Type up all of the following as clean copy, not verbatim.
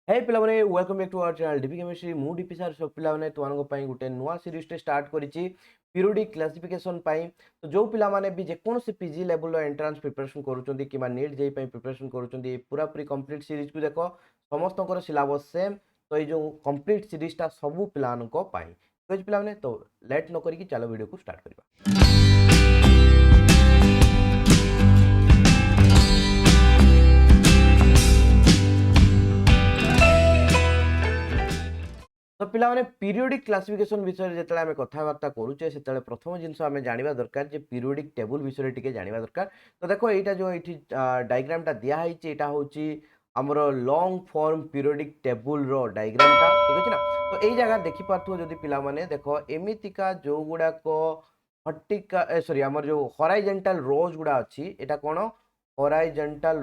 हे पिलाने welcome back to our channel DP chemistry मु DP sir सब पिलाने तुमको गोटे नुआ सीरीज टे स्टार्ट करिछि पीरियोडिक क्लासिफिकेशन पाई। तो जो पिला माने भी जेकोसी पीजी लेवल एंट्रांस प्रिपरेशन करूछंती कि नीट जेई पाई प्रिपरेशन करूछंती पूरा पूरी कंप्लीट सीरीज को देखो समस्तकर सिलेबस सेम। तो ये जो कंप्लीट सीरीज टा सब पिलानको पाई तो पिलाने तो लेट न करी चलो वीडियो को स्टार्ट करबा। तो पिलाने पीरियोडिक क्लासिफिकेशन विषय जिते आम कथबार्ता करुचे से प्रथम जिनस आम जाना दरकार जे पीरियोडिक टेबुल विषय टी जाना दरकार। तो देखो यहाँ जो ये डायग्रामटा दिखाई यहाँ हूँ आमर लॉन्ग फॉर्म पीरियोडिक टेबुल रो डायग्रामटा ठीक अच्छे ना। तो यही जगह देखिपु जदि पाने देख एमतीका जो गुड़ाक हर्टिका सॉरी आमर जो हॉराइजॉन्टल रोज गुड़ा अच्छी यहाँ कौन हॉराइजॉन्टल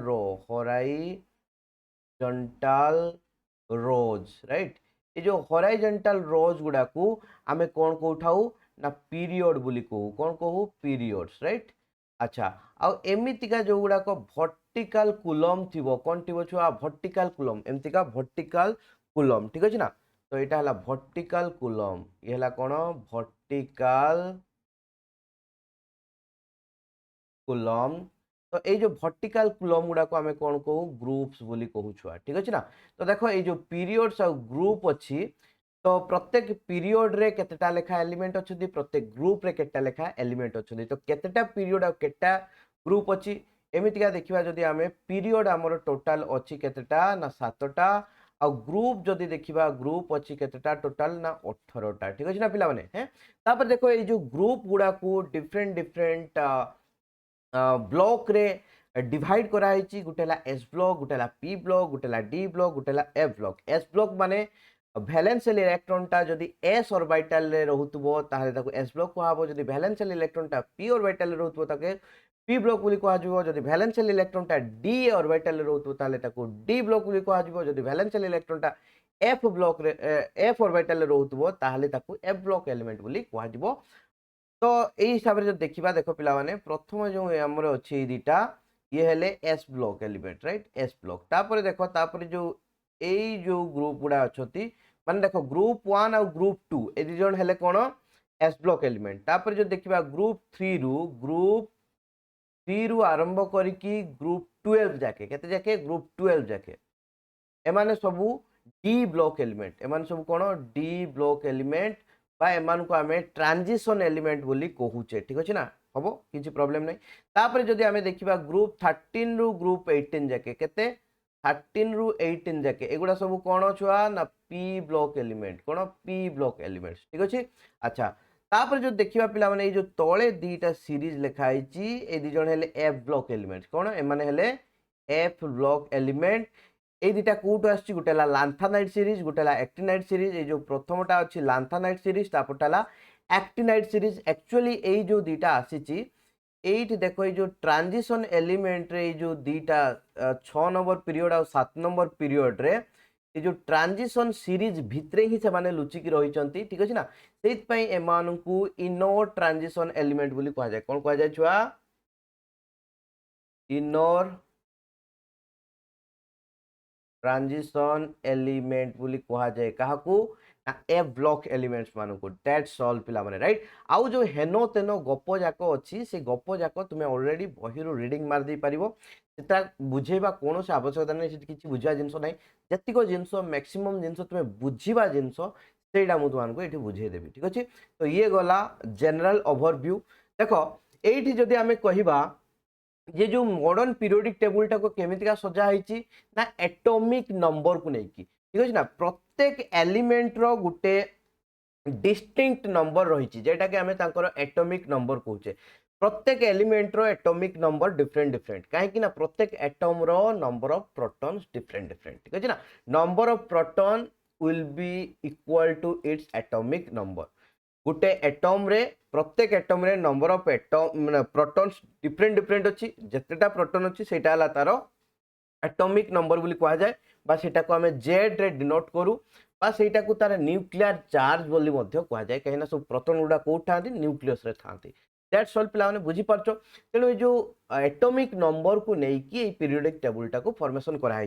रोज राइट। ये जो हॉराइजॉन्टल रोज गुड़ा को आमे कौन कहू ना पीरियड बोली कहू कौन कहू पीरियड्स राइट। अच्छा आउ एमितिका जो गुड़ाक वर्टिकल कूलम थिबो कौन थिबो छुआ वर्टिकल कूलम एमतिका वर्टिकल कूलम ठीक अछि ना। तो यहाँ है वर्टिकल कूलम ये है कौन वर्टिकल कूलम। तो ये जो वर्टिकल कूलम गुड़ा को आमे कौन कहू ग्रुप्स बोली कहू छुआ ठीक अछि ना। तो देखो ये जो पीरियड्स और ग्रुप अच्छी तो प्रत्येक पीरियड रे केतेटा लेखा एलिमेंट अच्छी प्रत्येक ग्रुप रे केतेटा लेखा एलिमेंट अच्छी तो केतेटा पीरियड और केतेटा ग्रुप अच्छी एमितिका देखिबा जदि आमे पीरियड हमर टोटल अच्छी केतेटा ना 7टा और ग्रुप जदि देखिबा ग्रुप अच्छी केतेटा टोटल ना 18टा ठीक अछि ना पिला माने हैं। तापर देखो ये जो ग्रुप गुड़ा को डिफरेंट डिफरेंट ब्लॉक रे डिवाइड कराई गोटे एस ब्लॉक गोटे पी ब्लॉक गोटे डी ब्लॉक गोटे एफ ब्लॉक। एस ब्लॉक माने भैलेंशियल इलेक्ट्रॉनटा जदि एस ऑर्बिटल रे रहउतबो ताहले ताको एस ब्लॉक कहबो जदि भैलेंशियल इलेक्ट्रॉनटा पी ऑर्बिटल रे रहउतबो ताके पी ब्लॉक बोली कहजबो जदि भैलेंशियल इलेक्ट्रॉनटा डी ऑर्बिटल रे रहउतबो ताहले ताको डी ब्लॉक बोली कहजबो जदि भैलेंशियल इलेक्ट्रॉनटा एफ ब्लॉक रे एफ ऑर्बिटल रे रहउतबो ताहले ताको एफ ब्लॉक एलिमेंट बोली कहजबो। तो यही हिसाब से जो देखा देख पे प्रथम जो आमर अच्छे दीटा ये हेले S block element right S block तापर देख तापर जो यही जो ग्रुप गुड़ा अच्छा माने देख ग्रुप 1 और ग्रुप 2 ए दिजन हेले कौन एस ब्लॉक एलिमेंट। तापर जो देखा ग्रुप 3 रु आरंभ करी ग्रुप 12 जाके केते जाके ग्रुप 12 जाके एमाने सबू डी ब्लॉक एलिमेंट एमाने सब कौन डी ब्लॉक एलिमेंट एमान को आमे ट्रांजिशन एलिमेंट बोली कहूचे ठीक अच्छे ना हम किसी प्रोब्लेम नहीं। तापर जदि आमे देखिबा ग्रुप 13 रु ग्रुप 18 जाके केते 13 रु 18 जाके एगुड़ा सब कौन छुआ ना पी ब्लॉक एलिमेंट कौन पी ब्लॉक एलिमेंट ठीक अच्छे। अच्छा तापर जो देखिबा पिला माने जो तले दीटा सीरीज लिखाई ए दी जण हेले एफ ब्लॉक एलिमेंट कौन एमाने हेले एफ ब्लॉक एलिमेंट। ये दुटा कौटू आसची गोटे लांथानाइट सीरीज गोटे एक्टिनाइट सीरीज ये जो प्रथमटा अच्छी लांथानाइट सीरीज तापरटा एक्टिनाइट सीरीज एक्चुअली ये जो दुटा आसी एट देखो ये जो ट्रांजिशन एलिमेंट रे जो दुटा 6 नंबर पीरियड और 7 नंबर पीरियड रे ये जो ट्रांजिशन सीरीज भितरे ही से लुचिकी रही ठीक अच्छे ना से एमान को इनर ट्रांजिशन एलिमेंट बोली कह जाए कौन कह जाए छुआ इनर ट्रांजिशन एलिमेंट बोली कह जाए क्या एफ ब्लॉक एलिमेंट्स मान को दैट्स ऑल पिला माने राइट। आउ जो हेनो तेनो गप जाक अच्छी से गप जाक तुम्हें ऑलरेडी बही रीडिंग मार दे पारिबो सेटा बुझेबा कौन से आवश्यकता नहीं किसी बुझा जिनस नहीं जतिक जिनस मैक्सिमम जिनस तुम्हें बुझा जिनस सेटा मु तुमको ये बुझेदेवी ठीक अच्छे। तो ये गला जनरल ओवरव्यू देख ये जदि आम कहवा ये जो मॉडर्न पीरियोडिक टेबुल को केमितिका सजा है ना एटॉमिक नंबर को लेकिन ठीक अच्छे ना प्रत्येक एलिमेंट रो गुटे डिस्टिंक्ट नंबर रही जेटा कि आमे तांकर एटॉमिक नंबर कहूचे प्रत्येक एलिमेंट रो एटॉमिक नंबर डिफरेंट डिफरेंट कहीं ना प्रत्येक एटम रो number of protons different different ठीक अच्छे ना number of proton will be equal to its atomic number गोटे एटम रे प्रत्येक एटम रे number of atom protons different different अच्छी जितेटा प्रोटॉन अच्छी सेटा हला तार एटॉमिक नंबर बोली कहा जाए बा सेटा को हमें जेड रे डिनोट करू बा सेटा को तार न्यूक्लियर चार्ज बोली मध्य कहा जाए कहीं ना सब प्रोटॉन गुडा कोठ थांती न्यूक्लियस रे थांती दैट्स ऑल पिला माने बुझी पारछो। तेणु ये जो एटॉमिक नंबर को नहीं कि पीरियोडिक टेबुलटा को फॉर्मेशन कराई।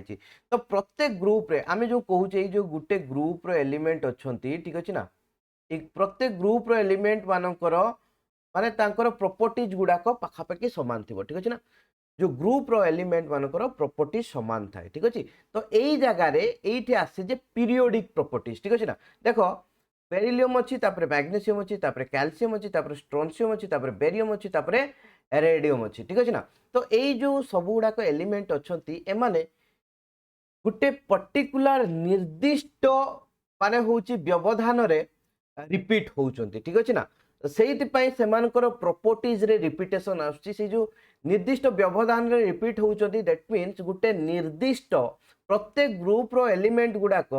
तो प्रत्येक ग्रुप रे आमे जो कहूचे जो गुटे ग्रुप रो एलिमेंट अछंती ठीक अछि ना, एक प्रत्येक ग्रुप रो एलिमेंट मानकर माने तांकर प्रॉपर्टीज गुडाक पाखापाखि समान थिबो ठीक अछि ना। जो ग्रुप रो एलिमेंट मानकर प्रॉपर्टी समान थाए ठीक अछि। तो एई जगह रे एइठी आसे जे पीरियोडिक प्रॉपर्टीज ठीक अछि ना। देखो बेरिलियम अच्छी मैग्नेशियम अच्छी कैल्शियम अच्छी स्ट्रोनशियम अच्छी बेरियम अच्छी रेडियम अच्छी ठीक अच्छे ना। तो यही जो सब गुड़ाक एलिमेंट अच्छा एमाने गोटे पर्टिकुलर निर्दिष्ट माने होची व्यवधान रे रिपीट होउचंती ठीक अच्छे ना। सेइतिपाई सेमानकर प्रॉपर्टीज रे रिपीटेशन आछी से जो निर्दिष्ट व्यवधान रे रिपीट होउचंती दैट मीन्स गोटे निर्दिष्ट प्रत्येक ग्रुप रो एलिमेंट गुड़ाक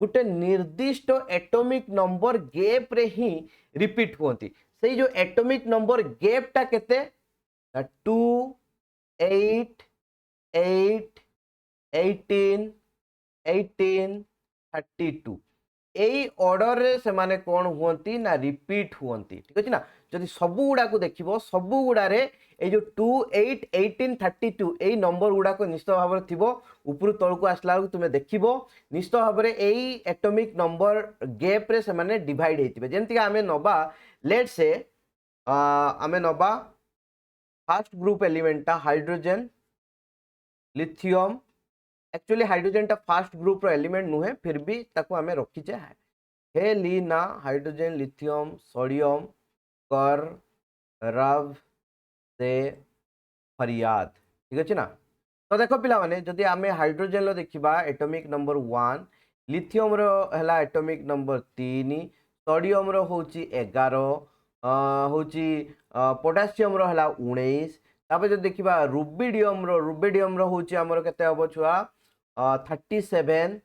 गोटे निर्दिष्ट एटॉमिक नंबर गैप रे ही रिपीट होती। से जो एटॉमिक नंबर गैपटा केते 2 8 8 18 18 32 एई ऑर्डर रे से माने कोन हुंती ना रिपीट हुंती ठीक अछि ना। जदि सबु गुडा को देखिबो सबु गुडा रे ए जो 2 8 18 32 एई नंबर गुडा को निश्चित भाव रे थिबो। ऊपर तळ को आसला तुमे देखिबो निश्चित भाव रे एई एटॉमिक नंबर गैप रे से माने डिवाइड हेतिबे। जेंति का हमें नबा लेट्स से हमें नबा first group element hydrogen lithium. Actually hydrogen टा फर्स्ट ग्रुप रो एलिमेंट नुहे फिर भी ताको हमें रखीचे हेलिना हाइड्रोजन लिथियम सोडियम कर रव से फरियाद ठीक अच्छे ना। तो देखो पिला माने जदि आमे हाइड्रोजन लो देखिबा एटॉमिक नंबर 1 लिथियम रो हला एटॉमिक नंबर 3 सोडियम रो होची 11 होची पोटेशियम रो हला 19 तापर जदि देखिबा रुबिडियम रो होची हमर केते हबो छुआ 37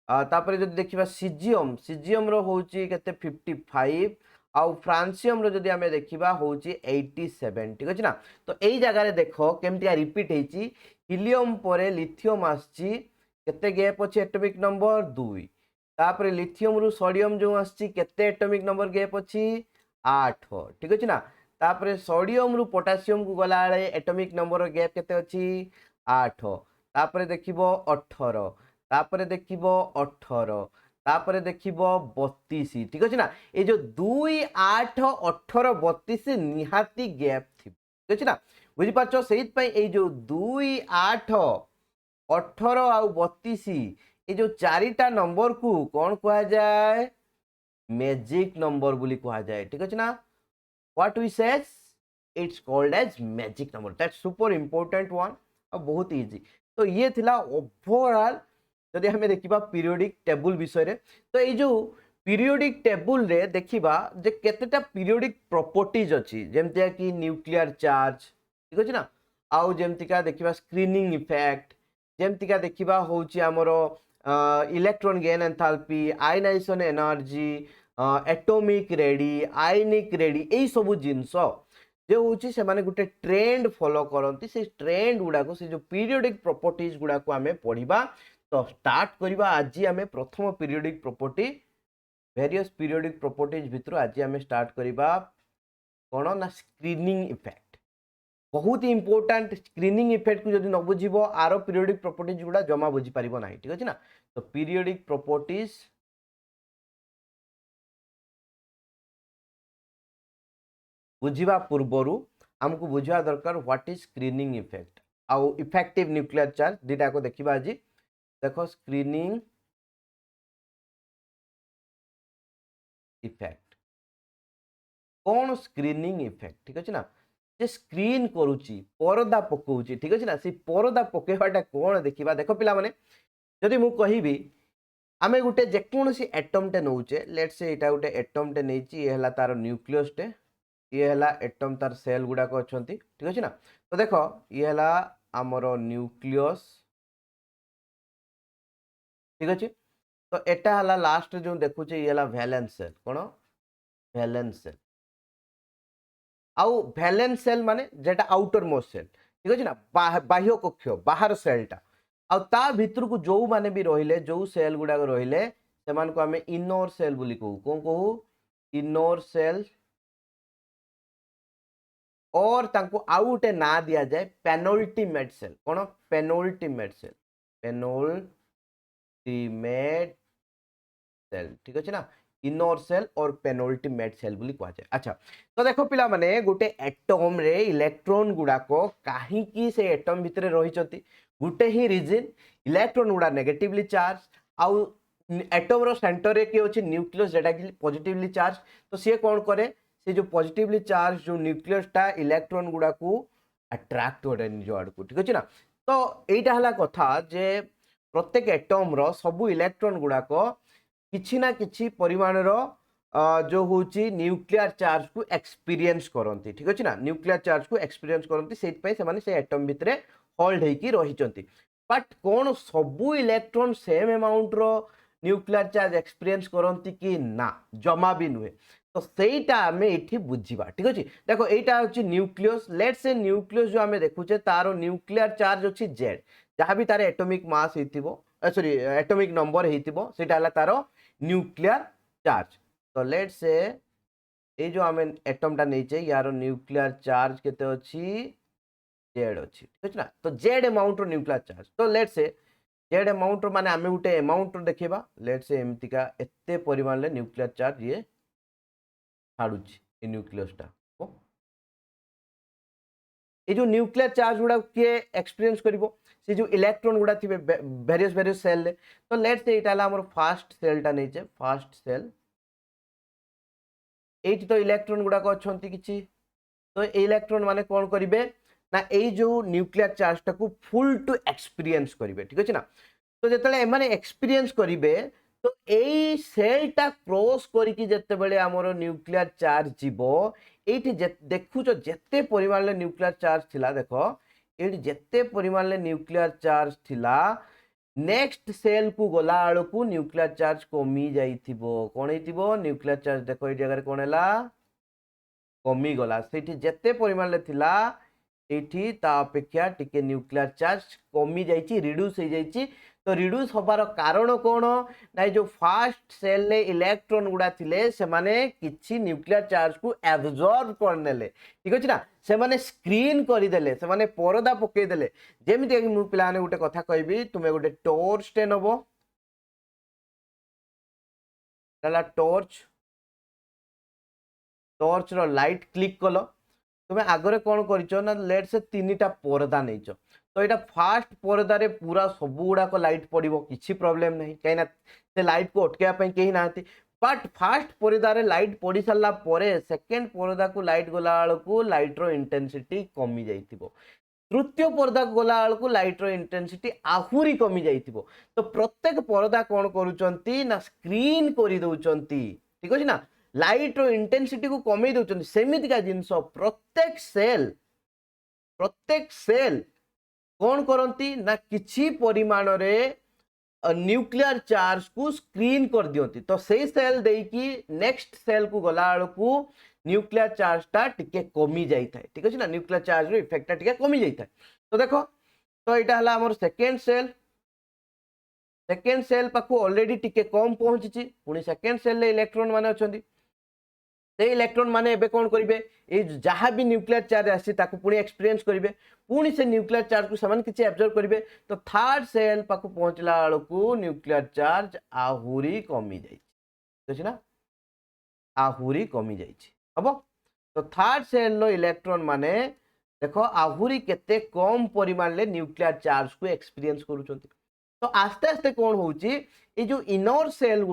तापर जदि देखिबा सीजियम रो होची केते 55 आउ फ्रांसियम रो जदि हमें देखिबा होची 87 ठीक अछि ना। तो एई जगह रे देखो केमतिया रिपीट हेची हीलियम परे लिथियम आछी केते गैप अछि एटॉमिक नंबर 2 तापर लिथियम रु सोडियम जो आछी केते एटॉमिक नंबर गैप अछि 8 ठीक अछि ना। तापर सोडियम रु पोटेशियम को गला रे एटॉमिक नंबर गैप केते अछि 8 तापर देखिबो 18 तापर देखिबो 18 तापर देखिबो 32 ठीक अछि ना। ए जो 2 8 18 32 निहाती गैप थी ठीक अछि ना। बुझि पाछो सेहित पई ए जो 2 8 18 आउ 32 ए जो चारिटा नंबर को कौन कहा जाए मैजिक नंबर बोली कहा जाए ठीक अछि ना। What we says it's called as magic number that's super important one और बहुत इजी। तो ये थिला ओवरऑल जदि हमें देखिबा पीरियोडिक टेबुल विषय रे। तो ये जो पीरियोडिक टेबुल रे देखिबा जे केतेटा पीरियोडिक प्रॉपर्टीज अछि जेमतिया कि न्यूक्लियर चार्ज ठीक अछि ना। आउ जेमतिका देखिबा स्क्रीनिंग इफेक्ट जेमतिका देखिबा होची हमरो electron gain enthalpy ionization energy atomic radii ionic radii एई सब जिंस जो होची से माने गुटे ट्रेंड फॉलो करंती से ट्रेंड गुडा को से जो पीरियोडिक प्रॉपर्टीज गुडा को हमें पढ़िबा। तो स्टार्ट करिबा आज आमे प्रथम periodic property various periodic properties भितर आज आमे स्टार्ट करिबा कोन ना स्क्रीनिंग इफेक्ट। बहुत ही इंपोर्टेंट स्क्रीनिंग इफेक्ट को जदि न बुझिबो आरो पीरियोडिक प्रॉपर्टीज गुडा जमा बुझी परिबो नाही ठीक अछि ना। तो पीरियोडिक प्रॉपर्टीज बुझिबा पूर्वरु हमको बुझिबा दरकार व्हाट इज स्क्रीनिंग इफेक्ट आउ इफेक्टिव न्यूक्लियर चार्ज दिटा को देखिबा आज। देखो स्क्रीनिंग इफेक्ट कौन स्क्रीनिंग इफेक्ट ठीक अछि ना जे स्क्रीन करूची परदा पकोउची ठीक अछि ना। से परदा पकेबाटा कोन देखिबा देखो पिला माने जदि मु कहिबी आमे गुटे जेकोनसी एटम टे नउचे let's say Etah Gute atom टे नेची ये हला तार न्यूक्लियस टे ये हला एटम तार सेल गुडा को अछंती ठीक अछि ना। तो देखो ये हला हमरो न्यूक्लियस ठीक अछि। तो एटा हला लास्ट जो देखुचे ये हला वैलेंस सेल कोन वैलेंस सेल आउ वैलेंस सेल माने जेटा आउटर मोस्ट सेल ठीक अछि ना बाह्य कक्ष बाहर सेलटा आउ ता भीतर को जो माने भी रहिले जो सेल गुडा रहिले सेमान को हमें इनर सेल बोली कहू कोन कहू इनर सेल और तांको आउ गोटे ना दिया जाए पेनल्टीमेट सेल। कौन? पेनल्टीमेट सेल, पेनल्टीमेट सेल, ठीक अच्छे ना, इनर सेल और पेनल्टीमेट सेल बोली कह जाए। अच्छा, तो देखो पिला माने गोटे एटम रे इलेक्ट्रॉन गुड़ाक कहीं से एटम भितर रही गोटे ही रीजन, इलेक्ट्रॉन गुड़ा नेगेटिवली चार्ज, आउ एटम रो सेंटर रे किए अच्छे न्यूक्लियस जेटा कि पॉजिटिवली चार्ज। तो सी कौन करे, से जो पॉजिटिवली चार्ज जो न्यूक्लियसटा इलेक्ट्रॉन गुड़ा को अट्राक्ट करे निज आड़ को, ठीक अच्छे ना। तो यहीटा है कथा जे प्रत्येक एटम रो सबू इलेक्ट्रॉन गुड़ाक किछि ना किछि परिमाण रो जो होची न्यूक्लियर चार्ज को एक्सपीरियंस करंती, ठीक अछि ना, न्यूक्लियर चार्ज को एक्सपीरियंस करंती, सेट पय से माने से एटम भितरे होल्ड हेकी रहिचंती। बट कोन सबु इलेक्ट्रॉन सेम अमाउंट रो न्यूक्लियर चार्ज एक्सपीरियंस करंती कि ना, जमा भी नुहे। तो सेटा हमें एठी बुझिबा, ठीक अछि। देखो एटा होची न्यूक्लियस, लेट्स से न्यूक्लियस जो हमें देखुचे तारो न्यूक्लियर चार्ज अछि z, जहां भी तारे एटॉमिक मास हेतिबो, सॉरी एटॉमिक नंबर हेतिबो, सेटा हला तारो न्यूक्लियर चार्ज। तो लेट्स से ये जो आम एटमटा नहीं यार न्यूक्लियर चार्ज केते अच्छी जेड अच्छी, ठीक है ना। तो जेड अमाउंट न्यूक्लियर चार्ज, तो लेट्स से जेड अमाउंट माने आम गोटे अमाउंट देखा, लेट्स से एमतीका एते परिमाण में न्यूक्लियर चार्ज ये छाड़ू न्यूक्लियसटा। ये जो न्यूक्लियर चार्ज गुड़ा किए एक्सपीरियंस करिवो, से जो इलेक्ट्रॉन गुड़ा थिबे वेरियस वेरियस सेल ले। तो लेट्स से एटा हमर फर्स्ट सेलटा नै छै, फर्स्ट सेल एठी तो इलेक्ट्रॉन गुड़ा को अछंती किछि। तो इलेक्ट्रॉन माने कोन करिवे ना, ए जो न्यूक्लियर चार्ज टाको फुल टू एक्सपीरियंस करिवे, ठीक अछि ना। तो जेतले माने एक्सपीरियंस करिवे, तो ए सेलटा क्रॉस करिकि जेते बेले हमर न्यूक्लियर चार्ज जीवो, एठी देखुचो जेते परिमाण ले न्यूक्लियर चार्ज थिला, देखो एठी जेते परिमाण ले न्यूक्लियर चार्ज थिला, नेक्स्ट सेल को गला आलो को न्यूक्लियर चार्ज कमी जाइथिबो। कोन हेतिबो न्यूक्लियर चार्ज, देखो ए जगह कोन हला कमी गला, सेठी जेते परिमाण ले थिला एठी ता अपेक्षा टिके न्यूक्लियर चार्ज कमी जाइछि, रिड्यूस हो जाइछि। तो रिड्यूस होबार कारण कोन ना, जो फर्स्ट सेल ले इलेक्ट्रॉन गुडा थिले से माने किछि न्यूक्लियर चार्ज को एब्जॉर्ब करनेले, ठीक अछि ना, से माने स्क्रीन करि देले, से माने परदा पके देले। जेमिति कि मु पिलाने गुटे कथा कहबी, तुमे गुटे टॉर्च टे नबो, तला टॉर्च रो लाइट क्लिक कलो, तुमे आगरे कोन करिचो ना, लेट से तीनटा परदा नैचो। तो एटा फास्ट परदा रे पूरा सब गुडा को लाइट पड़िबो, किछि प्रॉब्लम नहीं, कहिना से लाइट को अटकेया पई केही नाहती। बट फास्ट परदा रे लाइट पड़ी सरला परे सेकंड परदा को लाइट गला को लाइट रो इंटेंसिटी कमी जाइतिबो, तृतीय परदा को गला को लाइट रो इंटेंसिटी आहुरी कमी जाइतिबो। तो प्रत्येक परदा कोन करूचंती ना, स्क्रीन करि दउचंती, ठीक अछि ना, लाइट रो इंटेंसिटी को कमी दउचंती। सेमिति का जिंस प्रत्येक सेल कौन करती ना, किछि परिमाण रे न्यूक्लियर चार्ज को स्क्रीन कर दियंती। तो से सेल देकी नेक्स्ट सेल को गला को न्यूक्लियर चार्ज टा टिके कमी जाई थाए, ठीक अछि ना, न्यूक्लियर चार्ज रो इफेक्ट टा टिके कमी जाई थाए। तो देखो, तो एटा हला हमर सेकंड सेल पाखु ऑलरेडी टिके कम पहुंची, पुनी सेकंड सेल ले इलेक्ट्रॉन माने अछंती, से इलेक्ट्रॉन माने एबे कोन करिवे, ए जहां भी न्यूक्लियर चार्ज आसी ताकू पुनी एक्सपीरियंस करिवे, पुनी से न्यूक्लियर चार्ज को समान किछि एब्जॉर्ब करिवे। तो थर्ड सेल पाखु पहुंचला को न्यूक्लियर चार्ज आहुरी कमी जाई, ठीक ना, आहुरी कमी जाई हबो। तो थर्ड सेल लो इलेक्ट्रॉन माने देखो आहुरी केते कम परिमाण ले न्यूक्लियर चार्ज को एक्सपीरियंस करूचंती। तो आस्ते आस्ते कौन होउची, ए जो इनर सेल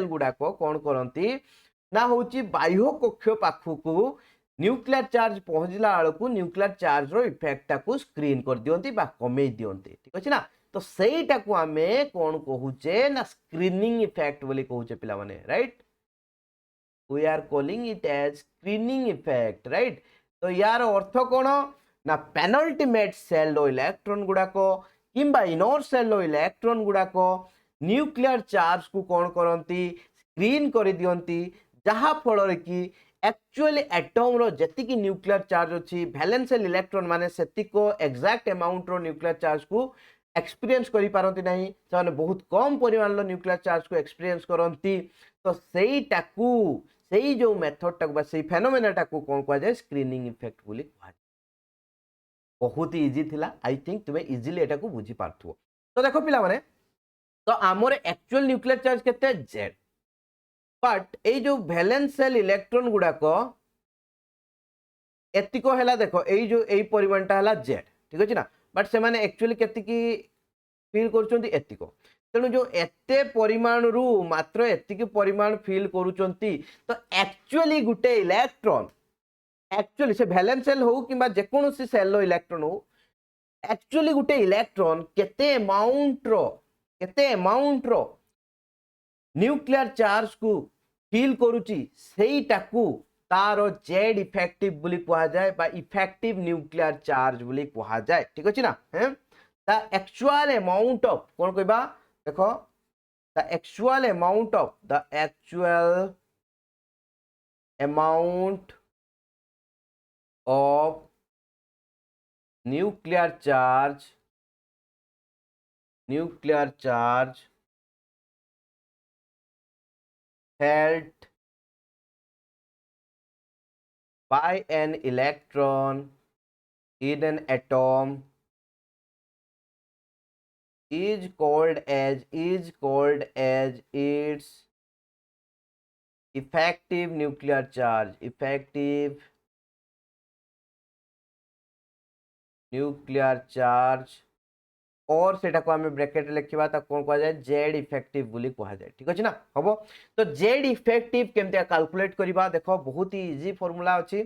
गुडाको कौन करंती ना, होची बाह्य कक्ष पाखु न्यूक्लियर चार्ज पहुंचला को न्यूक्लियर चार्ज रो इफेक्ट को स्क्रीन कर दियंती बा कमे दियंती, ठीक अछि ना। तो सेटा को हमें कौन कहूचे ना, स्क्रीनिंग इफेक्ट बोली कहूचे पिला माने, right, we are calling it as screening effect, right. तो यार अर्थ कौन ना, पेनल्टीमेट सेल रो इलेक्ट्रॉन गुडाको किंबा इनर सेल रो इलेक्ट्रॉन गुडाको न्यूक्लियर चार्ज को कौन करंती, स्क्रीन कर दियंती, जहा फल कि एक्चुअली एटम रो जति न्यूक्लियर चार्ज अच्छी वैलेंशियल इलेक्ट्रॉन माने सेतिको एक्जाक्ट अमाउंट रो न्यूक्लियर चार्ज को एक्सपीरियंस करि पारंती नहीं, से बहुत कम परिमाण रो न्यूक्लियर चार्ज को एक्सपीरियंस करंती। तो सेईटाकू सेई जो मेथड टाक बा सेई फेनोमेना टाको कोन कुआ जाय स्क्रीनिंग इफेक्ट बोली कुआ। बहुत ही इजी थिला आई थिंक तुमे इजीली एटा को बुझी पारथुओ। तो देखो पिला माने तो आमर एक्चुअल न्यूक्लियर चार्ज केते z, बट ए जो वैलेंस सेल इलेक्ट्रॉन गुडा को एतिको हैला देखो ए जो ए परिमाणटा हैला z, ठीक अछि ना, बट से माने एक्चुअली केति की फील करूचंती एतिको। तेणु जो एते परिमाण रु मात्र एतिकी परिमाण फील करूचंती तो एक्चुअली गुटे इलेक्ट्रॉन एक्चुअली से वैलेंस सेल हो किबा जे कोनोसी सेल लो इलेक्ट्रॉन हो एक्चुअली गुटे इलेक्ट्रॉन केते अमाउंट रो न्यूक्लियर चार्ज को फील करूची सेईटाकू तार जेड इफेक्टिव बोली कहा जाए बा इफेक्टिव न्यूक्लियर चार्ज बोली कहा जाए, ठीक अछि ना। हैं the actual amount of cone कहबा देखो the actual amount of nuclear charge held by an electron in an atom is called as its effective nuclear charge, और सेटा को हमें ब्रैकेट लिखिबा ता कोन कहा जाए जेड इफेक्टिव बोली कहा जाए, ठीक अछि ना। हबो तो जेड इफेक्टिव केमते कैलकुलेट करिबा देखो बहुत ही इजी फार्मूला अछि।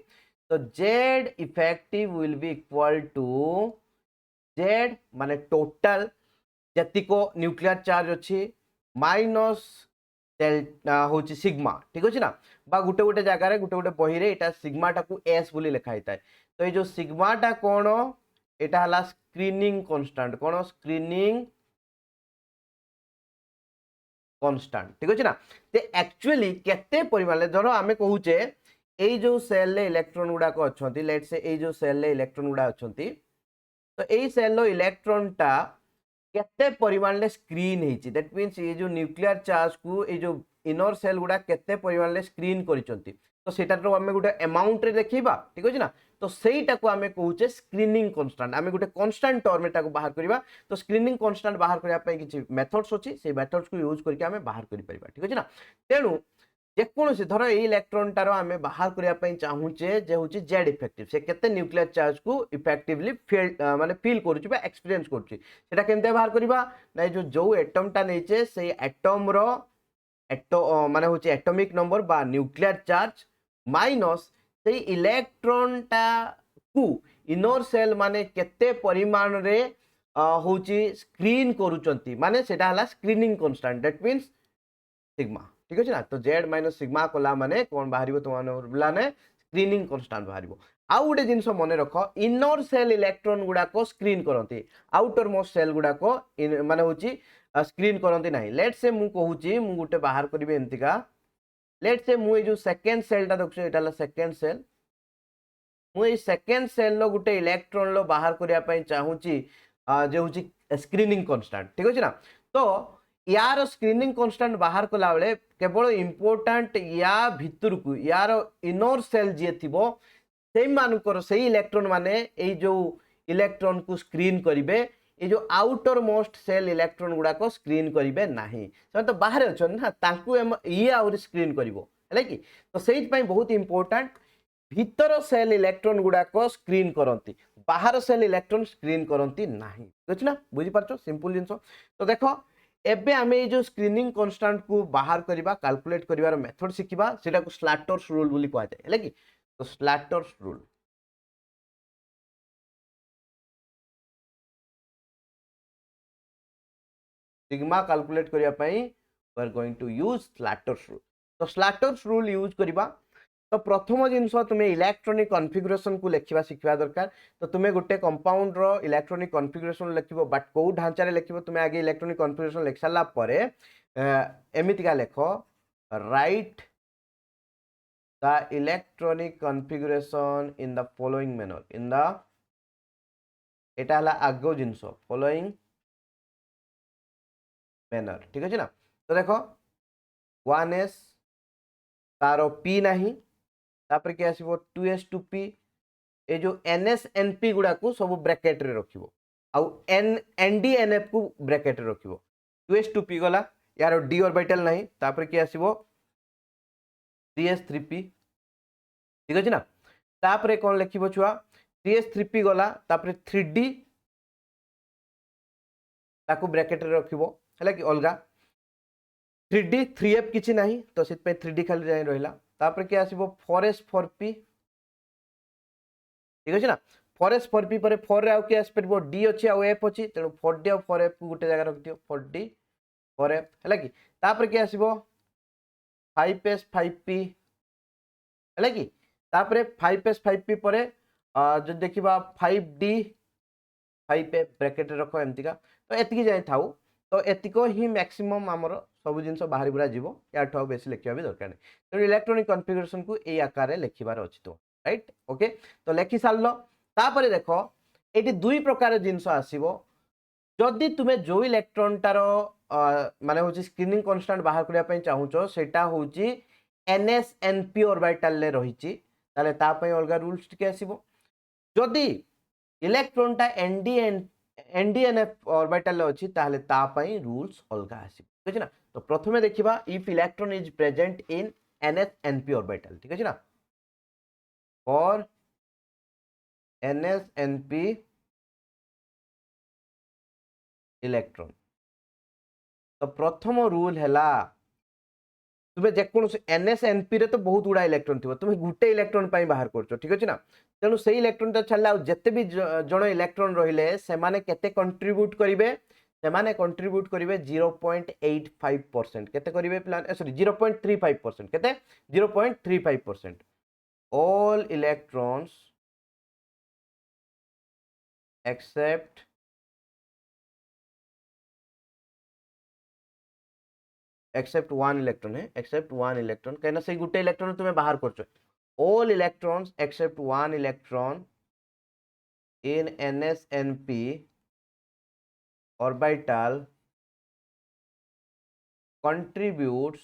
तो Z effective will be equal to Z माने टोटल जतिको न्यूक्लियर चार्ज अछि माइनस डेल्टा होची सिग्मा, ठीक अछि ना। बा गुटे गुटे जगह रे गुटे गुटे बही रे एटा सिग्मा टाकू एस बोली लिखा हिताय। तो ए जो सिग्मा टा कोन एटा हला स्क्रीनिंग कांस्टेंट, कोन स्क्रीनिंग कांस्टेंट, ठीक अछि ना। ते एक्चुअली केते परिमाण ले धरो आमे कहूचे ए जो सेल ले इलेक्ट्रॉन गुडा को अछंती, लेट्स से ए जो सेल ले इलेक्ट्रॉन गुडा अछंती तो ए सेल लो इलेक्ट्रॉन टा केते परिमाण ले स्क्रीन हेची, दैट मींस ये जो न्यूक्लियर चार्ज को ए जो इनर सेल गुडा केते परिमाण ले स्क्रीन करिसंती तो सेटा तो हमें गुटे अमाउंट रे देखिबा, ठीक अछि ना। तो सेईटा को हमें कहूचे स्क्रीनिंग कांस्टेंट, हमें गुटे कांस्टेंट टर्म एटा को बाहर करबा। तो स्क्रीनिंग कांस्टेंट बाहर करिया पई किछि मेथड्स अछि, से मेथड्स को यूज करके हमें बाहर करि परिबा, ठीक अछि ना। तेनु जे कोनोसी धरो ए इलेक्ट्रॉन टारो हमें बाहर करिया पई चाहूचे जे होची जेड इफेक्टिव, से केते न्यूक्लियर चार्ज को इफेक्टिवली फील माने फील करूची बा एक्सपीरियंस करूची सेटा केमते बाहर करबा ना। जो एटम टा नेचे से एटम रो माने होची एटॉमिक नंबर बा न्यूक्लियर चार्ज माइनस से इलेक्ट्रॉन टा को इनर सेल माने केते परिमाण रे होची स्क्रीन करूचंती माने सेटा हला screening constant, that means sigma, ठीक अछि ना। तो जेड माइनस सिग्मा कोला माने कोन बाहरिबो तो माने स्क्रीनिंग कांस्टेंट बाहरिबो। आउ गुटे जिंस मने रखो इनर सेल इलेक्ट्रॉन गुडा को स्क्रीन करंती, आउटर मोस्ट सेल गुडा को माने होची स्क्रीन करंती नाही। लेट्स से मु कहूची मु गुटे बाहर करबे एंतिका, लेट्स से मु ए जो सेकंड सेल टा देखछो एटा ला सेकंड सेल, मु ए सेकंड सेल लो गुटे इलेक्ट्रॉन लो बाहर करिया पई चाहूची जे होची स्क्रीनिंग कांस्टेंट, ठीक अछि ना। तो यार स्क्रीनिंग कांस्टेंट बाहर कला बेले केवल इंपोर्टेंट या भितर को यार इनर सेल जे थिबो सेई मानकर सेई इलेक्ट्रॉन माने ए जो इलेक्ट्रॉन को स्क्रीन करिवे, ए जो आउटर मोस्ट सेल इलेक्ट्रॉन गुडा को स्क्रीन करिवे नाही, से तो बाहर अछन ना तांकू ये आउर स्क्रीन करिवो हैले कि। तो सेई पई बहुत इंपोर्टेंट भीतर सेल इलेक्ट्रॉन गुडा को स्क्रीन करंती, बाहर सेल इलेक्ट्रॉन स्क्रीन करंती नाही, बुझ ना, बुझी पारछो सिंपल जिंसो। तो देखो एबे हमें ये जो स्क्रीनिंग कांस्टेंट को बाहर करिबा कैलकुलेट करिवार मेथड सिखिबा, सेटा को स्लैटर्स रूल बोली कहै जाय हैले कि। तो स्लैटर्स रूल सिग्मा कैलकुलेट करिया पई we are going to use Slater's rule. तो स्लैटर्स रूल यूज करिबा तो प्रथम जिनस तुम्हें इलेक्ट्रॉनिक कॉन्फ़िगरेशन को लिखिबा सिखिबा दरकार। तो तुम्हें गोटे कंपाउंड रो इलेक्ट्रॉनिक कॉन्फ़िगरेशन लिखिबो, बट को ढांचा रे लिखिबो तुम्हें आगे इलेक्ट्रॉनिक कॉन्फ़िगरेशन लिख साला परे एमिति का लेखो write the electronic configuration in the following manner, in the एटा हला आगो जिनस फॉलोइंग मैनर, ठीक अछि ना। तो देखो 1s तार पी नाही तापर के आसीबो 2s2p ए जो NSNP गुडा को सब ब्रैकेट रे रखिबो आउ NDNF को ब्रैकेट रे रखिबो 2s2p गला यार d ऑर्बिटल नाही तापर के आसीबो 3s3p ठीक अछि ना तापर कोन लिखिबो छुआ 3s3p गला तापर 3d ताको ब्रैकेट रे रखिबो हला कि अलगा 3d 3f किछि नाही तो सित पे 3d खाली जाय रहला तापर के आसीबो 4s4p ठीक अछि ना 4s4p पर 4 रे आउ के आस्पेक्ट d अछि आ f अछि तेनु 4d और 4f को गुटे जगह रख दियो 4d 4f हला कि तापर के आसीबो 5s5p हला कि तापर 5s5p पर जो देखिबा 5d 5f ब्रैकेट रखो एमती का तो एतिकी जाय थाउ तो एतिको ही मैक्सिमम हमरो सब जिंस बाहरी बुरा जीवो या ठो बेसी लिखिया भी दरकार नहीं तो इलेक्ट्रॉनिक कॉन्फ़िगरेशन को ए आकार रे लिखिबार अछि तो राइट ओके तो लेखि सारलो तापरे देखो एटी दुई प्रकार जिंस आसीबो जदि तुमे जो इलेक्ट्रॉन तारो माने होची स्क्रीनिंग कांस्टेंट बाहर करिया पई चाहूचो सेटा होची NSNP ऑर्बिटल ले रहिची ताले ता पई अलगा रूल्स टिके आसीबो जदि इलेक्ट्रॉन टा NDNF ऑर्बिटल अछि ताले ता पई रूल्स अलगा आसी ठीक अछि ना तो प्रथमे देखिबा if electron is present in NSNP orbital ठीक अछि ना फॉर NSNP इलेक्ट्रॉन तो प्रथम रूल हैला तुमे जेकोन NSNP रे तो बहुत गुडा इलेक्ट्रॉन थिबो तुमे गुटे इलेक्ट्रॉन पई बाहर करछो ठीक अछि ना तेनु सेही इलेक्ट्रॉन ता छल्ला जते भी जण इलेक्ट्रॉन रहिले से माने केते कंट्रीब्यूट करिवे से माने कंट्रीब्यूट करिवे 0.85% केते करिवे प्लान सॉरी 0.35% केते 0.35% all electrons except one electron है except one electron कहना से गुटे इलेक्ट्रॉन तुम्हें बाहर करछो all electrons except one electron in NSNP orbital contributes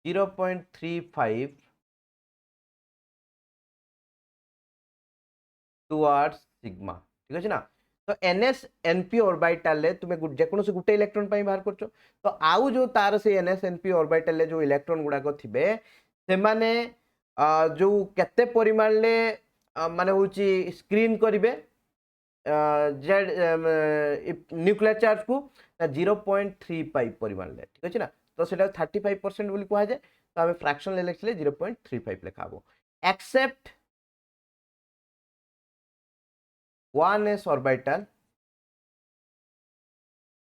0.35 towards sigma ठीक अछि ना तो NSNP ऑर्बिटल ले तुमे जेकोन से गुटे इलेक्ट्रॉन पई बाहर करछो तो आउ जो तार से NSNP ऑर्बिटल ले जो इलेक्ट्रॉन गुडा को थिबे से माने जो केते परिमाण ले माने होची स्क्रीन करिवे जेड न्यूक्लियर चार्ज को 0.35 परिमाण ले ठीक अछि ना तो सेटा 35% बोली कहै जाय तो हमें फ्रैक्शन ले लिखले 0.35 लिखाबो एक्सेप्ट 1s ऑर्बिटल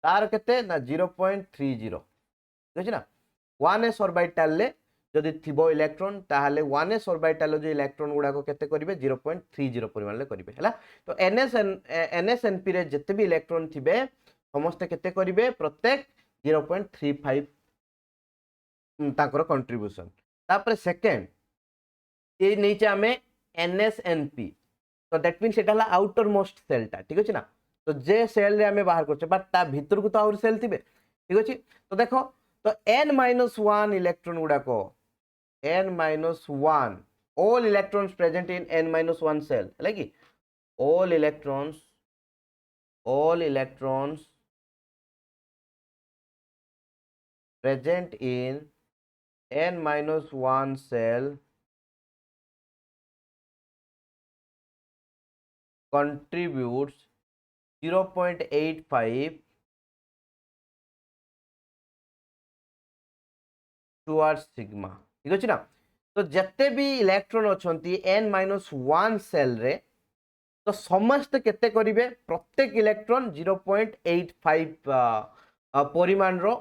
तार केते ना 0.30 ठीक अछि ना 1s ऑर्बिटल ले जदि थिबो इलेक्ट्रॉन ताहाले 1s ऑर्बिटल जो इलेक्ट्रॉन गुडा को केते करिवे 0.30 परिमाण ले करिवे हला तो NSNP रे जते भी इलेक्ट्रॉन थिबे समस्त केते करिवे प्रत्येक 0.35 ताकर कंट्रीब्यूशन तापर सेकंड ए नीचे हमें NSNP तो that means Etah outer most shell टा ठीक अछि ना तो जे सेल रे हमें बाहर करछे बट ता भीतर को तो और सेल थिबे ठीक अछि तो देखो तो n-1 इलेक्ट्रॉन गुडा को n-1 all electrons present in n-1 cell है कि all electrons present in n-1 cell contributes 0.85 towards sigma ठीक अछि ना तो जत्ते भी इलेक्ट्रॉन अछंती n-1 सेल रे तो समस्त केते करिवे प्रत्येक इलेक्ट्रॉन 0.85 परिमाण रो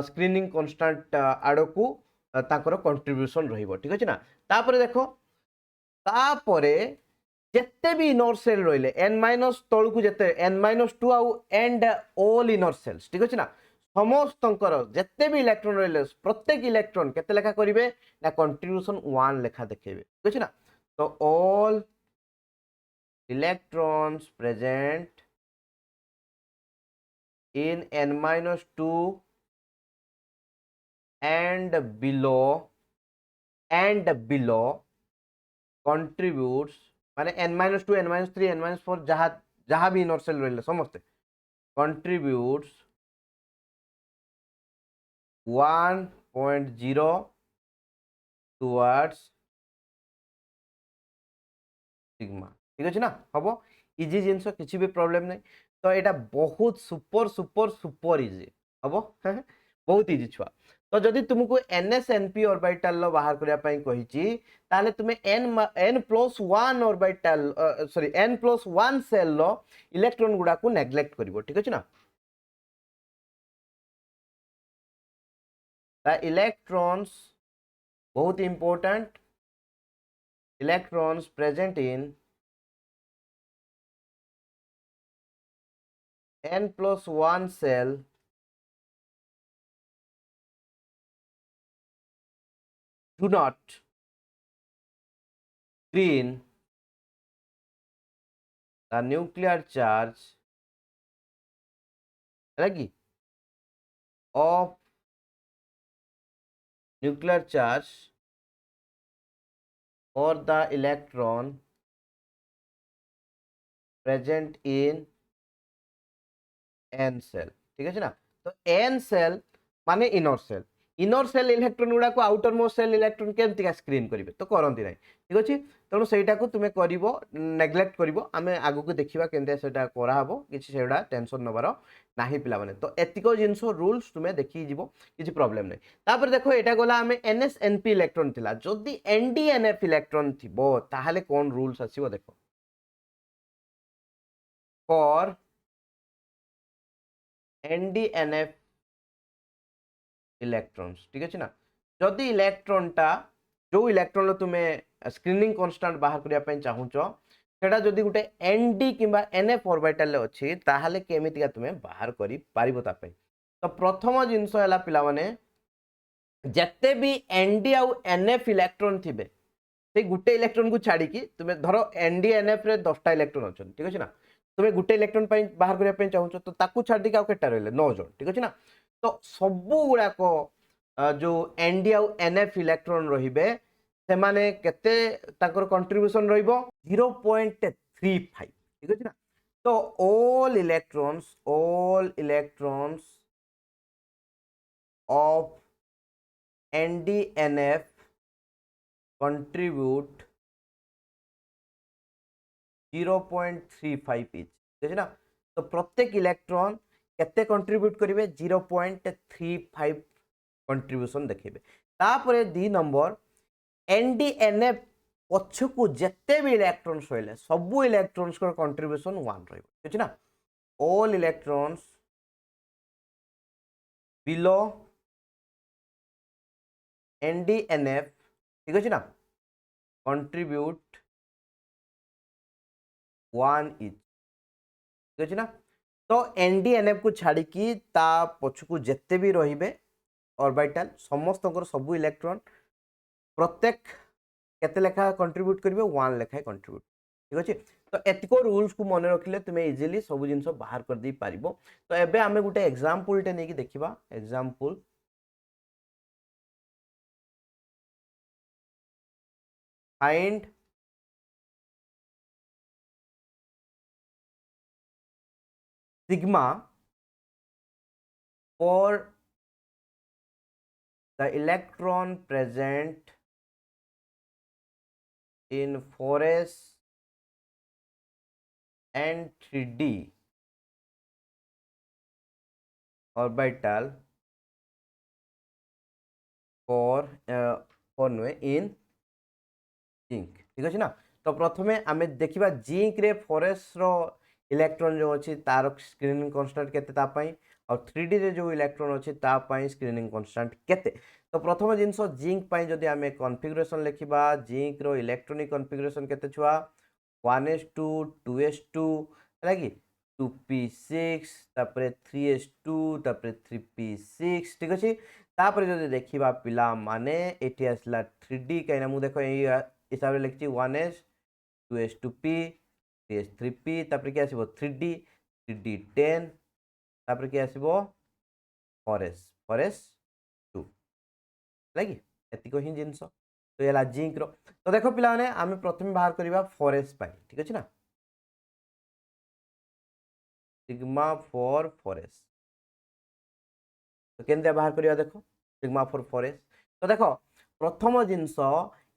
स्क्रीनिंग कांस्टेंट आडो को ताकर कंट्रीब्यूशन रहिबो ठीक अछि ना तापरे देखो तापरे जत्ते भी इनर सेल रहिले n- तळु को जत्ते n-2 आउ एंड ऑल इनर सेल्स ठीक अछि ना समस्तंकर जत्ते भी इलेक्ट्रॉन रहिले प्रत्येक इलेक्ट्रॉन केते लेखा करिवे ना कंट्रीब्यूशन 1 लेखा देखेबे ठीक अछि ना तो all electrons present in n-2 and below contributes माने n-2 n-3 n-4 जहाँ भी इनर सेल रहिले समस्ते contributes 1.0 towards सिग्मा ठीक अच्छे ना हम इजी जिनस किसी भी प्रॉब्लम नहीं तो यहाँ बहुत सुपर सुपर सुपर इजी हम बहुत इजी छुआ तो जदि तुमको NS-NP ऑर्बिटल बाहर करने कही ताले तुम्हें n+1 orbital sorry n+1 cell लो इलेक्ट्रॉन गुडा को नेग्लेक्ट करिवो ठीक अछि ना द इलेक्ट्रॉन्स बहुत important electrons present in n+1 cell do not screen the nuclear charge of nuclear charge or the electron present in n cell ठीक है ना तो n cell माने इनर सेल इलेक्ट्रॉन गुडा को आउटर मोस्ट सेल इलेक्ट्रॉन केमती screen करेंगे तो करती ना ठीक अच्छे तेणु सहीटा को तुम्हें कर नेग्लेक्ट कर आम आग को देखा केमती से कराब कि टेंशन नबार ना पिला माने तो एतिक जिनस रूल्स तुम्हें देखी जीव किसी प्रॉब्लम नहीं तापर देखो यहाँ गला आम NS-NP इलेक्ट्रॉन थिला जदि ND-NF इलेक्ट्रॉन थी ताहले कौन रूल्स आसीबो देखो फॉर ND-NF इलेक्ट्रॉन्स ठीक अच्छे ना जदि इलेक्ट्रॉनटा जो इलेक्ट्रॉन तुम्हें स्क्रीनिंग कांस्टेंट बाहर करने चाहूच सेटा जदि गोटे ND किंबा NF ऑर्बिटल अच्छी ताहले केमितिका तुम्हें बाहर करि पारिबो ता पई तो प्रथम जिंस है पिला माने जत्ते भी ND आउ NF इलेक्ट्रॉन थिबे से गुटे इलेक्ट्रॉन को छाड़ी की तुम्हें धरो ND NF रे 10टा इलेक्ट्रॉन अच्छन ठीक अच्छे ना तुम्हें गुटे इलेक्ट्रॉन बाहर करने चाहूच तो ताकू छाड़ दी केटा रहिले 9 जन ठीक अच्छे ना तो सबू गुड़ाक जो ND आउ NF इलेक्ट्रॉन रहिबे से माने केते ताकर कंट्रीब्यूशन रहिबो 0.35 ठीक अछि ना तो all electrons of ND-NF contribute 0.35 each ठीक अछि ना तो प्रत्येक इलेक्ट्रॉन केते कंट्रीब्यूट करिवे 0.35 कंट्रीब्यूशन देखिबे तापरे 2 नंबर ND-NF पछकू जेते भी इलेक्ट्रॉन्स होइले सबु इलेक्ट्रॉन्स को कंट्रीब्यूशन 1 रहइबो ठीक अछि ना ऑल इलेक्ट्रॉन्स बिलो ND-NF ठीक अछि ना कंट्रीब्यूट 1 इच ठीक अछि ना तो ND-NF को छाड़ी की ता पछकू जेते भी रहिबे ऑर्बिटल समस्त सबु इलेक्ट्रॉन प्रत्येक केते लेखा कंट्रीब्यूट करिवे 1 लेखा कंट्रीब्यूट ठीक अछि तो एतिको रूल्स को मन रखिले तुमे इजीली सब जिंस बाहर कर दी पारिबो तो एबे आमे गुटे एग्जांपल टे नेकी देखिबा example find sigma for the electron present in 4s and 3d orbital for in zinc ठीक अच्छे ना तो प्रथमे आम देखा जिंक रे 4s रो इलेक्ट्रॉन जो अच्छी तार स्क्रीनिंग कांस्टेंट केते तापाई और 3d रे जो इलेक्ट्रॉन अच्छी तापाई स्क्रीनिंग कांस्टेंट केते तो प्रथम जिनस जिंक पाई जदि आमे कॉन्फ़िगरेशन लिखिबा जिंक रो इलेक्ट्रॉनिक कॉन्फ़िगरेशन केते छुआ 1s2 2s2 है कि 2p6 तापरे 3s2 तापरे 3p6 ठीक अछि तापरे जदि देखिबा पिला माने एटी आसला 3d कहिना मु देखो हिसाब से लिखी 1s 2s 2p 3s 3p तापर क्या आसीबो 3d 3d 10 तापर क्या आसीबो 4s 2 लगी एतिक ही जिनस तो ये जिंक रो तो देखो पिला माने आमे प्रथम बाहर करबा फॉरेस्ट पाई ठीक अछि ना सिग्मा फॉर फॉरेस्ट तो केनते बाहर करबा देखो सिग्मा फॉर फॉरेस्ट तो देखो प्रथम जिनस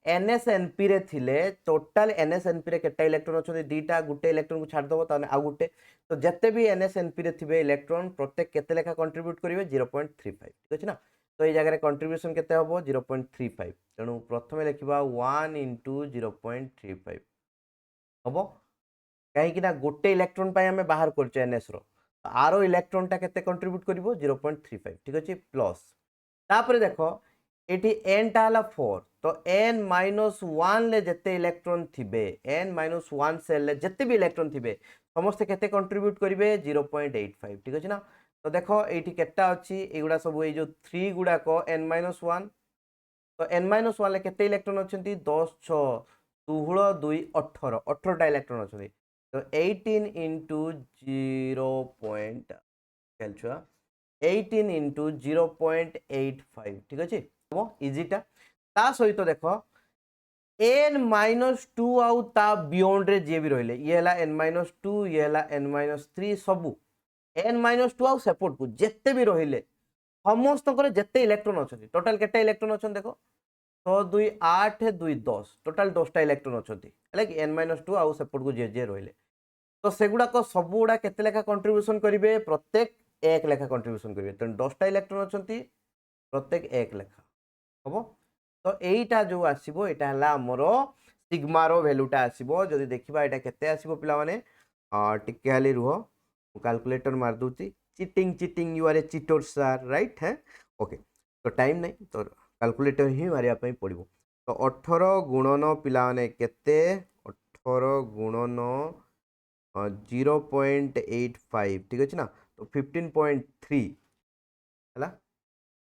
एनएसएनपी रे थिले टोटल एनएसएनपी रे केटा इलेक्ट्रॉन अछो दीटा गुटे इलेक्ट्रॉन को छाड़ दबो ताने आ गुटे तो जत्ते भी एनएसएनपी रे थिबे इलेक्ट्रॉन प्रत्येक केते लेखा कंट्रीब्यूट करिवे 0.35 ठीक अछि ना तो ये जगह कंट्रीब्यूशन केते हबो 0.35 तेणु प्रथमे लिखिबा 1 * 0.35 हबो कहीं कि ना गोटे इलेक्ट्रॉन पाई हमें बाहर करछ एनएस रो आरो इलेक्ट्रॉन टा केते कंट्रीब्यूट करिवो 0.35 ठीक अछि प्लस तापर देखो एटी n टा हला 4 तो n-1 ले जते इलेक्ट्रॉन थिबे n-1 सेल ले जते भी इलेक्ट्रॉन थिबे समस्त केते कंट्रीब्यूट करिवे 0.85 ठीक अछि ना तो देखो एटी केटा अछि एगुडा सब ए जो 3 गुडा को n-1 तो n-1 ले केते इलेक्ट्रॉन अछंती 10 6 16 2 18 18 टा इलेक्ट्रॉन अछंती तो 18 * 0. कैलछुआ 18 * 0.85 ठीक अछि हम इजीटा ता सहित देखो n-2 आउ ता बियॉन्ड रे जे भी रहले ये हला n-2 ये हला n-3 सबु n-2 आउ सपोर्ट को जेते भी रहले समस्त करे जेते इलेक्ट्रॉन अछंती टोटल केते इलेक्ट्रॉन अछन देखो 6 2 8 2 10 टोटल 10 टा इलेक्ट्रॉन अछंती हला कि n-2 आउ सपोर्ट को जे रहले तो सेगुडा को सबुडा केते लेखा कंट्रीब्यूशन करिवे प्रत्येक एक लेखा कंट्रीब्यूशन करिवे तो 10 टा इलेक्ट्रॉन अछंती प्रत्येक एक लेखा हबो तो एटा जो आसीबो एटा हला हमरो सिग्मा रो वैल्यूटा आसीबो जदी देखिबा एटा केते आसीबो पिला माने टिके हाली रुहो कैलकुलेटर मार दूची cheating you are a cheater sir right है ओके तो टाइम नहीं तो कैलकुलेटर ही मारिया पई पड़िबो तो 18 गुणन पिला माने केते 18 गुणन 0.85 ठीक अछि ना तो 15.3 हला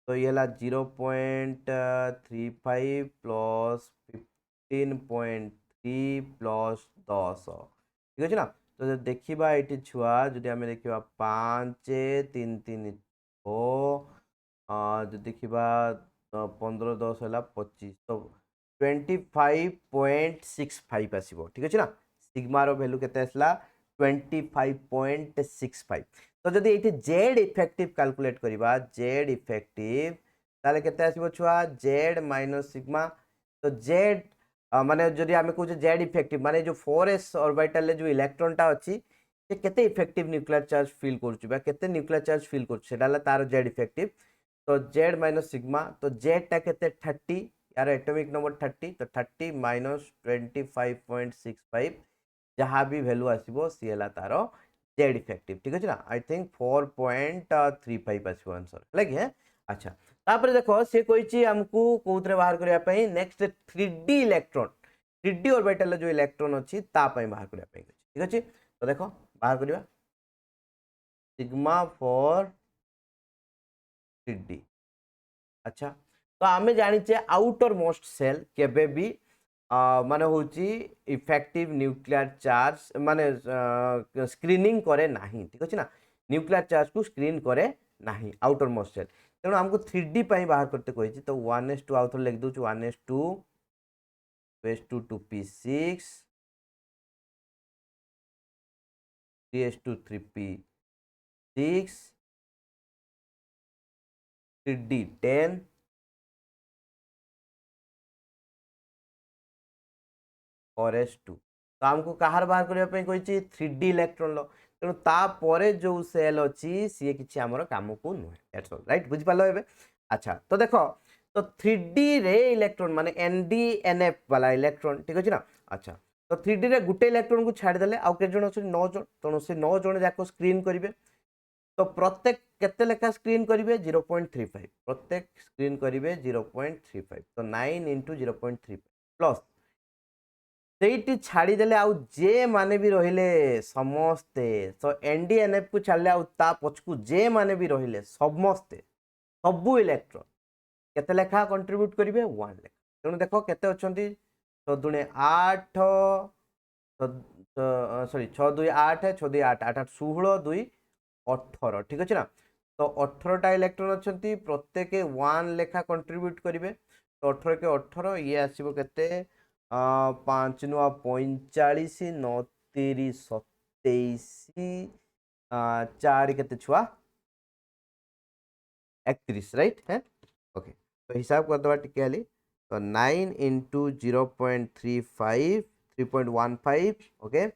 तो ये हला 0.35 प्लस 15.3 प्लस 10 ठीक अछि ना तो जब देखिबा एटी छुआ जदि हमें देखिबा 5 3 3 6 जो देखिबा 15 10 हला 25 तो 25.65 आसीबो ठीक अछि ना सिग्मा रो वैल्यू केते आसला 25.65 तो जदि एटी जेड इफेक्टिव कैलकुलेट करिबा जेड इफेक्टिव ताले केते आसीबो छुआ जेड माइनस सिग्मा तो जेड माने जदि हमें कहू जेड इफेक्टिव माने जो 4s ऑर्बिटल ले जो इलेक्ट्रॉन टा अछि से केते इफेक्टिव न्यूक्लियर चार्ज फील करछु बा केते न्यूक्लियर चार्ज फील करछु सेडाला तार जेड इफेक्टिव तो जेड माइनस सिग्मा तो जेड टा केते 30 यार एटॉमिक नंबर 30 तो 30 माइनस 25.65 जहाँ भी वैल्यू आसीबो सी हला तारो जेड इफेक्टिव ठीक अछि ना आई थिंक 4.35 आसीबो आंसर लगे है अच्छा तापर देखो से कोइची हमकू कोउतरे बाहर करिया पई next 3D electron 3D orbital जो इलेक्ट्रॉन अछि ता पई बाहर करिया पई ठीक अछि तो देखो बाहर करिया सिग्मा फॉर 3D अच्छा तो आमे जानि छे आउटर मोस्ट सेल केबे भी माने होची इफेक्टिव न्यूक्लियर चार्ज माने स्क्रीनिंग करे नाही ठीक अछि ना न्यूक्लियर चार्ज को स्क्रीन करे नाही आउटर मोस्ट सेल तेणु हमको 3D पाई बाहर करते कही तो 1s2 आउ थोड़ा लिख दो 1s2 2s2 2p6 3s2 3p6 3d10 और s2 तो हमको कहार बाहर करबा पई कहिछि 3D इलेक्ट्रॉन लो तेणु तापर जो सेल अच्छी सी किसी आमर कम को नुहे दैट्स ऑल राइट बुझिपाल एबे अच्छा तो देखो तो 3D रे इलेक्ट्रॉन माने NDNF वाला इलेक्ट्रॉन ठीक अछि ना अच्छा तो 3D रे गुटे इलेक्ट्रॉन को छाड़ देले आउ के जण अछि 9 जण तणो से 9 जण जाको स्क्रीन करिवे तो प्रत्येक केते लेखा स्क्रीन करिवे 0.35 प्रत्येक स्क्रीन करिवे 0.35 तो 9 * 0.35 प्लस सेठी छाड़ी देले आउ जे माने भी रहिले समस्ते तो NDNF को छाड़ले आउ ता पछकू जे माने भी रहिले समस्ते सबु इलेक्ट्रॉन केते लेखा कंट्रीब्यूट करिवे 1 लेखा तेणु देखो केते अछंती 6 दुणे 8 सॉरी 6 2 8 6 2 8 8 8 16 2 18 ठीक अछि ना तो 18टा इलेक्ट्रॉन अच्छी प्रत्येक 1 लेखा कंट्रीब्यूट करेंगे तो 18 के 18 ये आसो के 5 नुआ 45 9 30 27 4 के छुआ 31 राइट है ओके तो हिसाब करदे टिके हाली तो 9 इंटू 0.35 3.15 ओके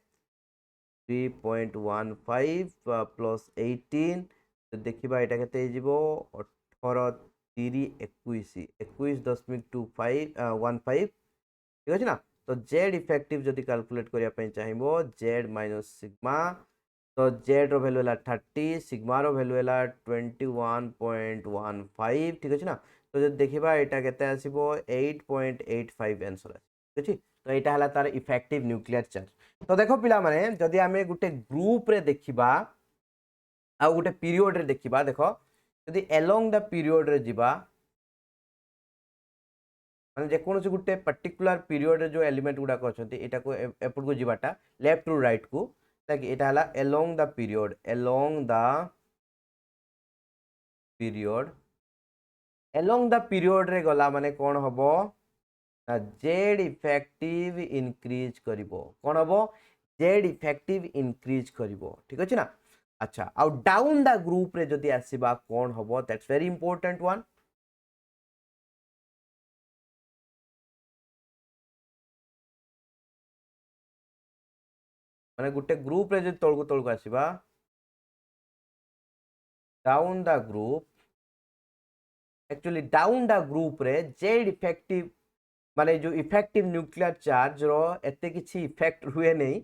3.15 प्लस 18 तो देखा यहाँ के 18 30 21 21.25 ठीक अच्छे ना तो जेड इफेक्टिव जदि कैलकुलेट करने चाहिए जेड माइनस सिग्मा तो जेड रो वैल्यू है 30 सिग्मा रो वैल्यू है 21.15 ठीक अच्छे ना तो जब देखा यहाँ के 8.85 आंसर ठीक अच्छे तो यहाँ है तार इफेक्टिव न्यूक्लियर चार्ज तो देख पिला माने जदि आमे गुटे ग्रुप रे देखिबा आ गुटे पीरियड रे देखिबा देखो जदि अलोंग द पीरियड रे जिबा माने जे कोनोसी गुटे पर्टिकुलर पीरियड रे जो एलिमेंट गुडा को अछंती एटा को एपट को जिबाटा लेफ्ट टू राइट को ताकि एटा हला along the period along the period रे गला माने कोन हबो ना जेड इफेक्टिव इंक्रीज करिवो कोन हबो जेड इफेक्टिव इंक्रीज करिवो ठीक अछि ना अच्छा आउ डाउन द ग्रुप रे जदि आसीबा कोन हबो दैट्स वेरी इंपोर्टेंट वन माने गुटे ग्रुप रे जदि तळको आसीबा down the group actually down the group रे जेड इफेक्टिव माने जो इफेक्टिव न्यूक्लियर चार्ज रो एते किछि इफेक्ट हुए नहीं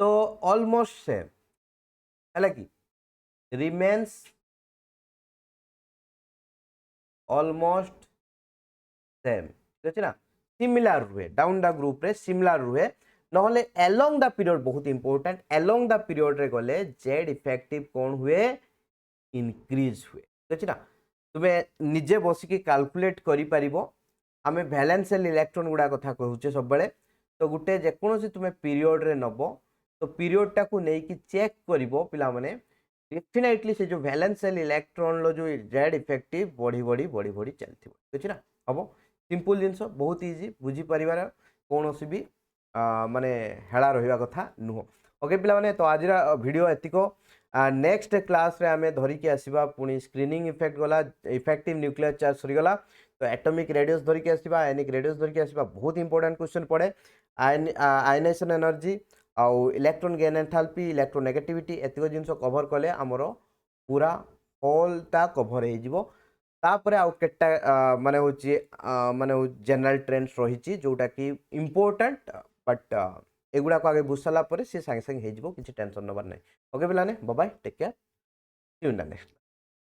तो ऑलमोस्ट सेम है कि रिमेन्स ऑलमोस्ट सेम ठीक अच्छे ना सिमिलर रुहे डाउन द ग्रुप रे सिमिलर रुहे नहले अलोंग द पीरियड बहुत इंपोर्टेंट अलोंग द पीरियड रे गले जेड इफेक्टिव कौन हुए इंक्रीज हुए ठीक अच्छे ना तुम्हें निजे बसिकी कैलकुलेट करि परिबो आमे वैलेंशियल इलेक्ट्रॉन गुडा कथा कहूचे सब बेले तो गुटे जेकोसी तुम्हें पीरियड रे नब तो पीरियड टाकू नेकी चेक करिवो पिला माने डेफिनेटली से जो वैलेंशियल इलेक्ट्रॉन लो जो जेड इफेक्टिव बढ़ी बढ़ी बढ़ी बढ़ी चलथिबो ठीक अछि ना हबो सिंपल जिंस बहुत इजी बुझी परिवार कोनोसी भी माने हेला रहिबा कथा नुहो ओके पिला माने तो आज वीडियो एतिको नेक्स्ट क्लास रे आमे धरी के आसीबा पुनी स्क्रीनिंग इफेक्ट गला इफेक्टिव न्यूक्लियर चार्ज सरी गला तो एटॉमिक रेडियस धरिक आसवा आयनिक रेडियस धरिक आसवा बहुत इंपोर्टेंट क्वेश्चन पड़े आयनेशन एनर्जी आउ इलेक्ट्रॉन गेन एंथैल्पी इलेक्ट्रोनेगेटिविटी एतिक जिनस कवर कले आमर पूरा होलटा कवर हो तापर आउ केटा माने होची माने जनरल ट्रेंड्स रही जोटा कि इंपोर्टेंट बट एगुड़ा को आगे बुझ सारा पर सी सांगे सांगे हो किसी टेंशन नबार ना ओके पिलाने bye bye take care see you in the next